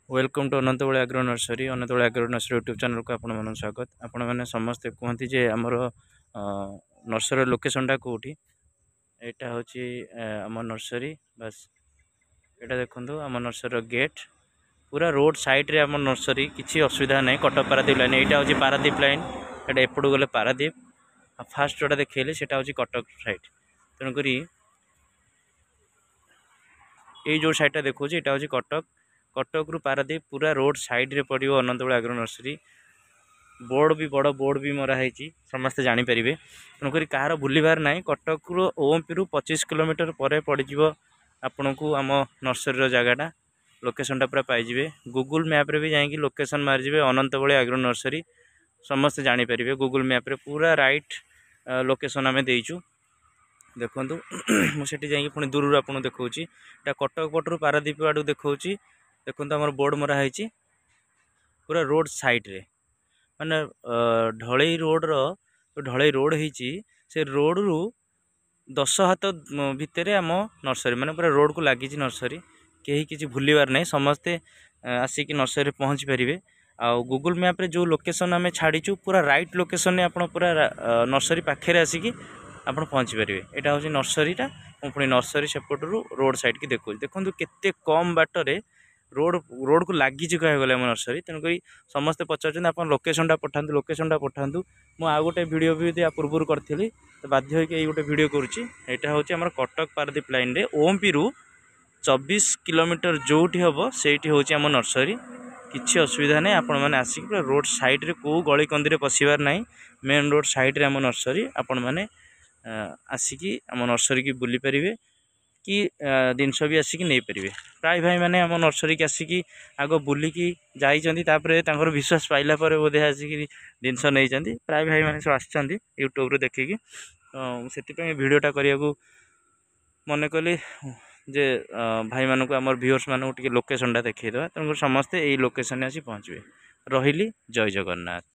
Welcome to Anantbul agro nursery YouTube channel को आपण मन स्वागत। आपण मैंने समस्ते कहते जे आमर नर्सरी लोकेशनटा कौटी यहाँ हूँ आम नर्सरी बस यहाँ देखो आम नर्सरी गेट पूरा रोड साइड रे आम नर्सरी किसी असुविधा नहीं। कटक पारादीप लाइन यहाँ हूँ पारादीप लाइन यहाँ एपटू गले पारादीप फास्ट जोटा देखिए से कटक साइड तेणुक ये जो साइडटा देखो यहाँ हूँ कटक कटक रु पारादीप पूरा रोड साइड रे पड़ो अनंतबुल एग्रो नर्सरी। बोर्ड भी बड़ बोर्ड भी मराई समस्ते जापर तेणुक कह बुलबार ना। कटक रु ओएमपी रु 25 किलोमीटर पर पड़ज आपण को आम नर्सरी जगहटा लोकेशनटा पूरा पाइबे। गूगल मैप रे भी जाकि लोकेशन मारिजे अनंतबुल एग्रो नर्सरी समस्ते जापर गूगल मैप रे पूरा राइट लोकेशन आम देचु देखु मुझे जाकि पुणी दूर आपको देखा कटक पटू पारादीप आड़ देखा देखो आम बोर्ड मराई पूरा रोड साइड रे माने ढलई रोड ढलई रोड होती से रोड रु 10 हाथ भितर आम नर्सरी माने पूरा रोड को लगी नर्सरी कहीं किसी भूलबार नहीं। समस्ते आसिक नर्सरी पहुँची पारे। आ गूगल मैप रे जो लोकेशन आम छाड़ीचु पूरा राइट लोकेशन आप पूरा नर्सरी पाखे आसिक आप पहुँची पारे। यहाँ हूँ नर्सरीटा पुणी नर्सरी सेपटू रोड साइड की देखो केते कम बाटर रोड को लगी कहगले आम नर्सरी। तेणुक समस्ते पचार आप लोकेशनटा पठातु मु आ गोटे वीडियो भी या पूर्व करी तो बाध्य होगी गोटे वीडियो करुँची। यहाँ हूँ आम कटक पारादीप लाइन रे ओएमपी रु 24 किलोमीटर जोटी हम से हूँ आम नर्सरी किसी असुविधा नहीं। आपण मैंने आसिक पूरा रोड साइड रे को गली कंदी पशिबार नहीं। मेन रोड साइड रे आम नर्सरी आपण मैंने आसिक आम नर्सरी की बुली पारे कि जिनस भी आसिक नहीं पारे। प्राय भाई मैंने आम नर्सरी की आसिक आग बुलिकी जापर विश्वास पाइला बोधे आसिक जिनस नहीं प्राय भाई मैंने सब आसछन्ति यूट्यूब रे देखिकी। तो से वीडियोटा करने को मन कली जे भाई मानक आम व्यूअर्स मानक लोकेशनटा देखा तेणुक समस्ते यही लोकेशन आसी पहुँचे। रही जय जगन्नाथ।